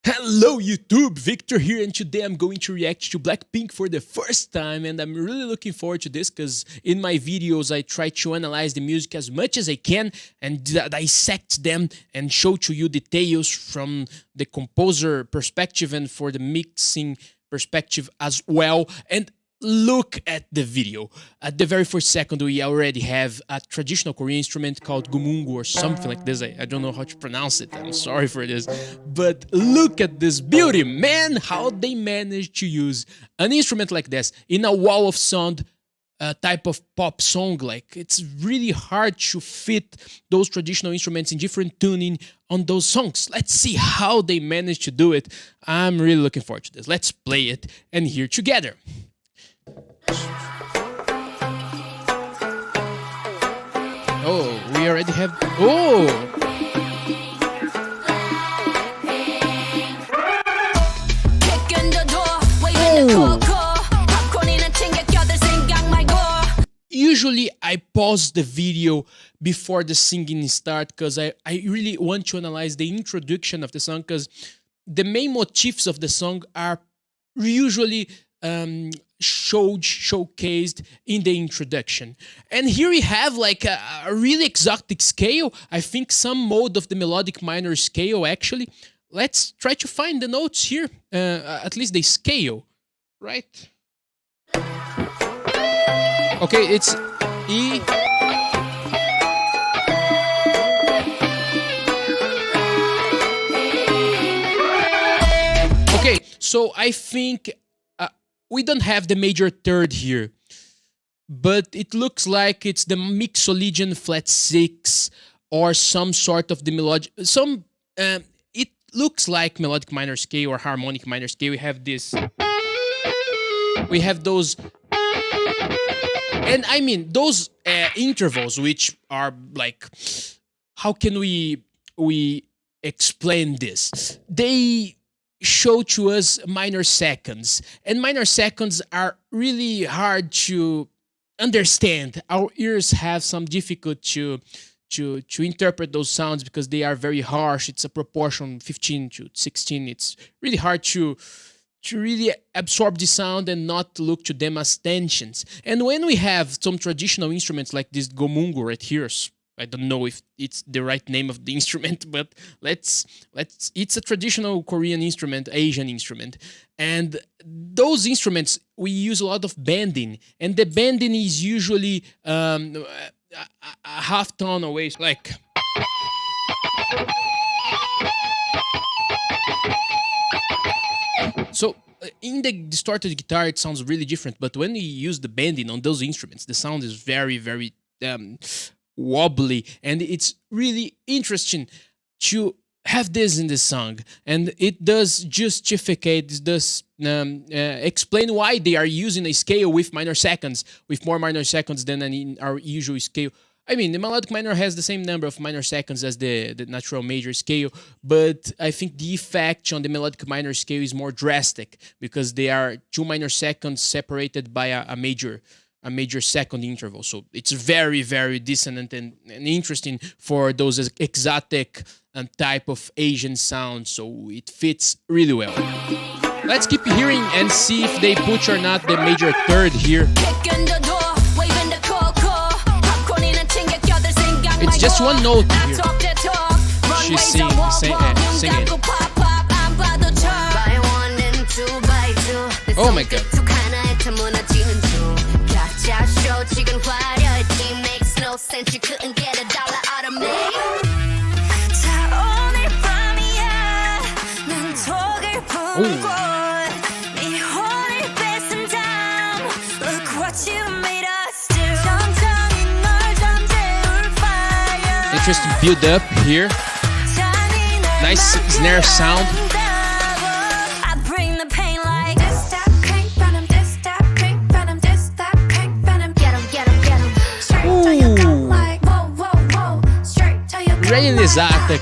Hello YouTube, Victor here, and today I'm going to react to BLACKPINK for the first time, and I'm really looking forward to this because in my videos I try to analyze the music as much as I can and dissect them and show to you details from the composer perspective and for the mixing perspective as well. And look at the video. At the very first second, we already have a traditional Korean instrument called gumungu or something like this. I don't know how to pronounce it. I'm sorry for this. But look at this beauty, man! How they managed to use an instrument like this in a wall of sound type of pop song. Like, it's really hard to fit those traditional instruments in different tuning on those songs. Let's see how they managed to do it. I'm really looking forward to this. Let's play it and hear together. Oh, we already have... Oh! Usually I pause the video before the singing starts because I really want to analyze the introduction of the song, because the main motifs of the song are usually showcased in the introduction. And here we have like a really exotic scale. I think some mode of the melodic minor scale actually. Let's try to find the notes here, at least the scale, right? Okay, it's E. Okay, so I think we don't have the major third here, but it looks like it's the mixolydian flat 6 or some sort of the melodic, it looks like melodic minor scale or harmonic minor scale. We have this, we have those, and I mean those intervals which are like, how can we explain this? They show to us minor seconds, and minor seconds are really hard to understand. Our ears have some difficulty to interpret those sounds because they are very harsh. It's a proportion 15 to 16. It's really hard to really absorb the sound and not look to them as tensions. And when we have some traditional instruments like this gomungu right here, I don't know if it's the right name of the instrument, but it's a traditional Korean instrument, Asian instrument. And those instruments, we use a lot of bending, and the bending is usually a half tone away, like. So in the distorted guitar, it sounds really different, but when we use the bending on those instruments, the sound is very, very wobbly, and it's really interesting to have this in the song, and it does justificate, it does explain why they are using a scale with minor seconds, with more minor seconds than in our usual scale. I mean, the melodic minor has the same number of minor seconds as the natural major scale, but I think the effect on the melodic minor scale is more drastic because they are 2 minor seconds separated by a major second interval. So it's very, very dissonant and interesting for those exotic type of Asian sounds. So it fits really well. Let's keep hearing and see if they put or not the major third here. It's just one note here. She's singing. Oh my god. Makes no sense, you couldn't get $1 out of me. Interesting build up here. Nice snare sound. Really exotic.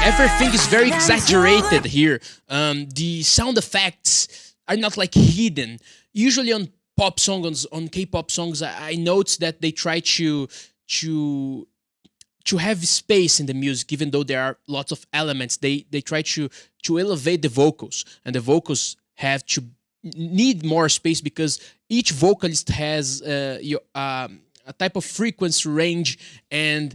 Everything is very exaggerated here. The sound effects are not like hidden. Usually on pop songs, on K-pop songs, I noticed that they try to to have space in the music, even though there are lots of elements. They try to elevate the vocals, and the vocals have to need more space because each vocalist has a type of frequency range, and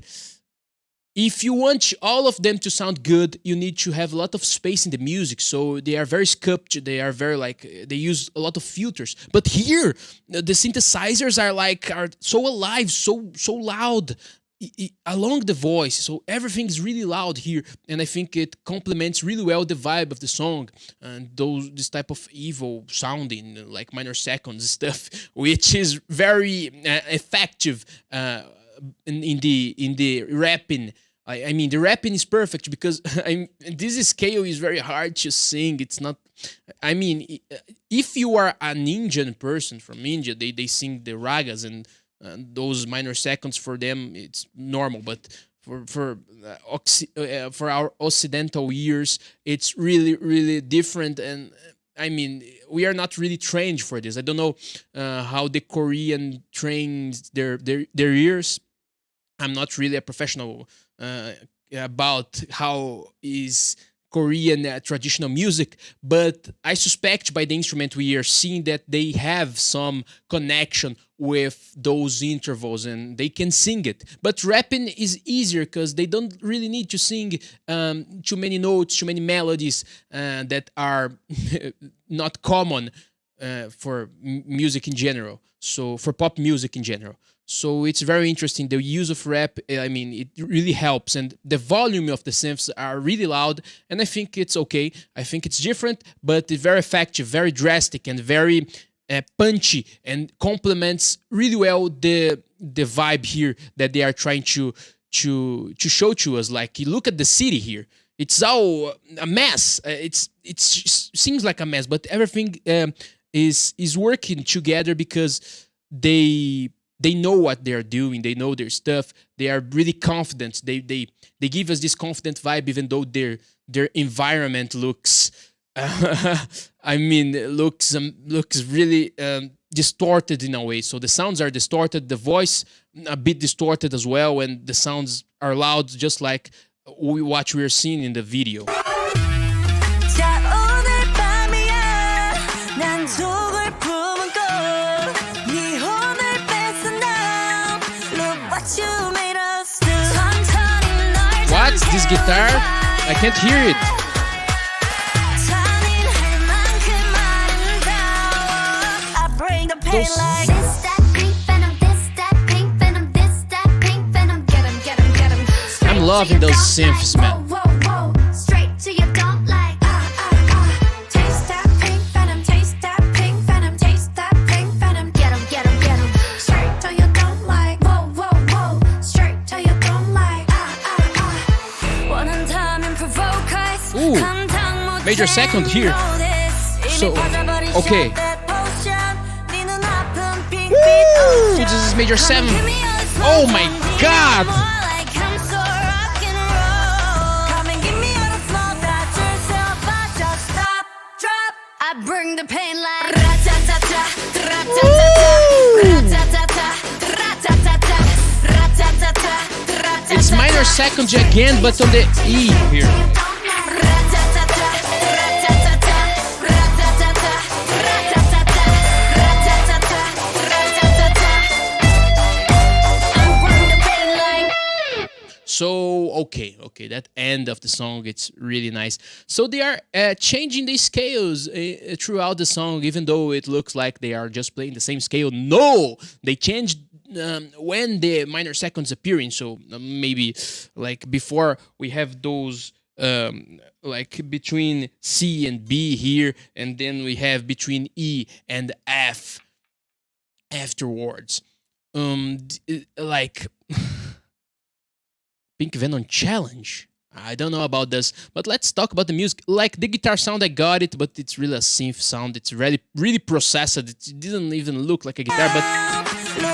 if you want all of them to sound good, you need to have a lot of space in the music. So they are very sculpted. They are very they use a lot of filters. But here, the synthesizers are so alive, so loud along the voice. So everything is really loud here, and I think it complements really well the vibe of the song and this type of evil sounding like minor seconds stuff, which is very effective. In the rapping. I mean, the rapping is perfect because this scale is very hard to sing. It's not. I mean, if you are an Indian person from India, they sing the ragas and those minor seconds for them it's normal. But for our Occidental ears, it's really different. And I mean, we are not really trained for this. I don't know how the Korean trains their ears. I'm not really a professional about how is Korean traditional music, but I suspect by the instrument we are seeing that they have some connection with those intervals and they can sing it. But rapping is easier because they don't really need to sing too many notes, too many melodies that are not common for music in general. So for pop music in general. So it's very interesting. The use of rap, I mean, it really helps. And the volume of the synths are really loud. And I think it's okay. I think it's different, but it's very effective, very drastic, and very punchy, and complements really well the vibe here that they are trying to show to us. Like, you look at the city here. It's all a mess. It seems like a mess, but everything is working together because they know what they're doing. They know their stuff. They are really confident. They give us this confident vibe, even though their environment looks, I mean, looks really distorted in a way. So the sounds are distorted. The voice a bit distorted as well, and the sounds are loud, just like what we are seeing in the video. What's this guitar? I can't hear it. I'm loving those synths, man. Ooh, major second here. So, okay. Woo! This is major 7. Oh my god! I bring the pain like it's minor second again, but on the E here. So, okay, that end of the song, it's really nice. So they are changing the scales throughout the song, even though it looks like they are just playing the same scale. No! They changed when the minor seconds appearing. So maybe like before we have those like between C and B here, and then we have between E and F afterwards. Like... Pink Venom challenge. I don't know about this, but let's talk about the music. Like the guitar sound, I got it, but it's really a synth sound. It's really processed. It didn't even look like a guitar, but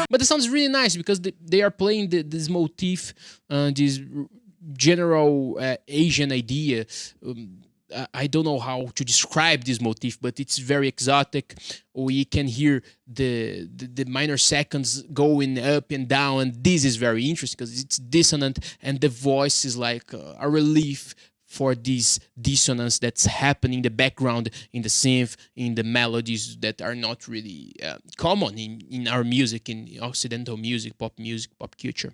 But the sound is really nice because they are playing this motif, this general Asian idea. I don't know how to describe this motif, but it's very exotic. We can hear the minor seconds going up and down, and this is very interesting because it's dissonant, and the voice is like a relief for this dissonance that's happening in the background, in the synth, in the melodies that are not really common in our music, in Occidental music, pop culture.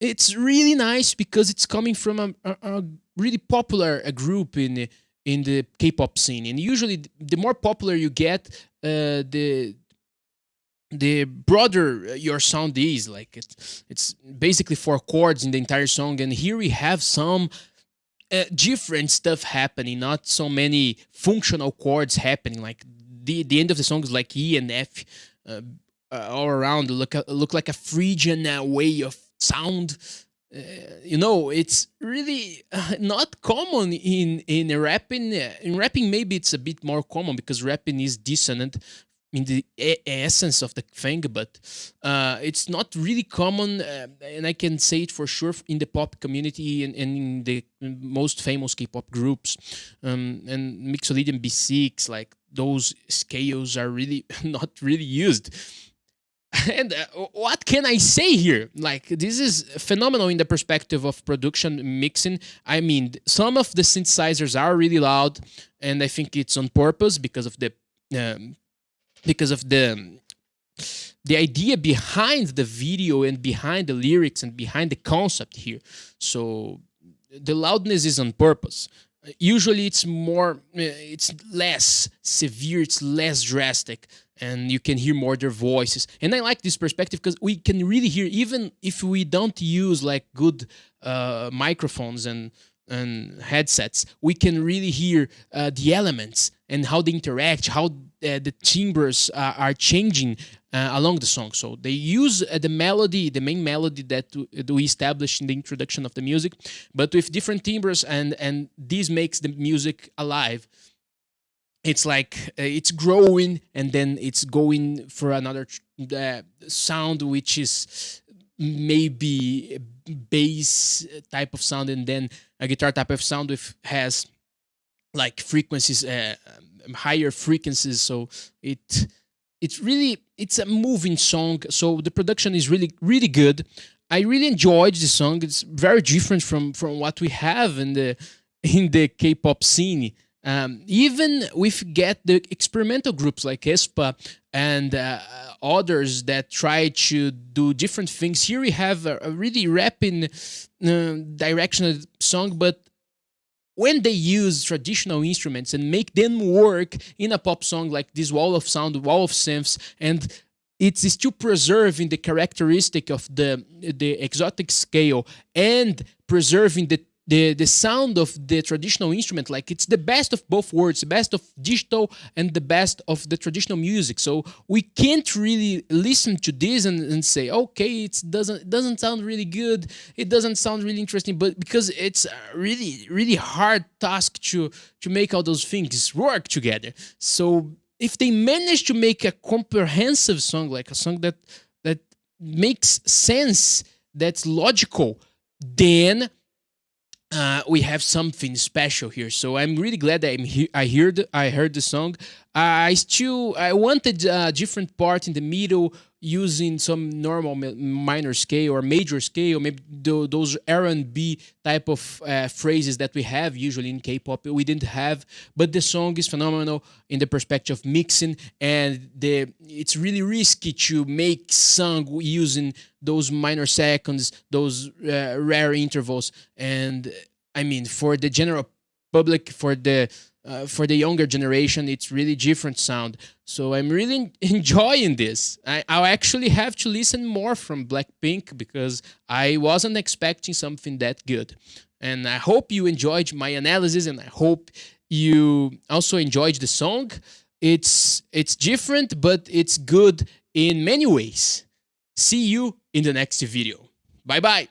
It's really nice because it's coming from a really popular group in the K-pop scene, and usually the more popular you get, the broader your sound is. Like it's basically 4 chords in the entire song, and here we have some different stuff happening, not so many functional chords happening. Like the end of the song is like E and F all around. Look like a Phrygian way of sound. It's really not common in rapping. In rapping, maybe it's a bit more common because rapping is dissonant in the essence of the thing, but it's not really common, and I can say it for sure in the pop community and in the most famous K-pop groups, and Mixolydian and B6, like those scales are really not really used. And what can I say here? Like, this is phenomenal in the perspective of production mixing. I mean, some of the synthesizers are really loud, and I think it's on purpose because of the idea behind the video and behind the lyrics and behind the concept here. So the loudness is on purpose. Usually it's less severe, it's less drastic, and you can hear more their voices. And I like this perspective because we can really hear, even if we don't use like good microphones and headsets, we can really hear the elements and how they interact, how the timbres are changing along the song. So they use the main melody that we established in the introduction of the music, but with different timbres, and this makes the music alive. It's like it's growing, and then it's going for another sound, which is maybe a bass type of sound, and then a guitar type of sound has like frequencies, higher frequencies. So it's a moving song. So the production is really good. I really enjoyed the song. It's very different from what we have in the K-pop scene. Even if get the experimental groups like aespa and others that try to do different things, here we have a really rapping directional song, but when they use traditional instruments and make them work in a pop song like this wall of sound, wall of synths, and it's still preserving the characteristic of the exotic scale and preserving the sound of the traditional instrument. Like, it's the best of both worlds, the best of digital and the best of the traditional music. So we can't really listen to this and say, okay, it doesn't sound really good, it doesn't sound really interesting, but because it's a really hard task to make all those things work together. So if they manage to make a comprehensive song, like a song that makes sense, that's logical, then we have something special here. So I'm really glad that I heard the song. I wanted a different part in the middle, using some normal minor scale or major scale, maybe those R&B type of phrases that we have usually in K-pop. We didn't have, but the song is phenomenal in the perspective of mixing, and it's really risky to make song using those minor seconds, those rare intervals. And I mean, for the general public, for the younger generation, it's really different sound. So I'm really enjoying this. I'll actually have to listen more from BLACKPINK because I wasn't expecting something that good. And I hope you enjoyed my analysis, and I hope you also enjoyed the song. It's different, but it's good in many ways. See you in the next video. Bye bye.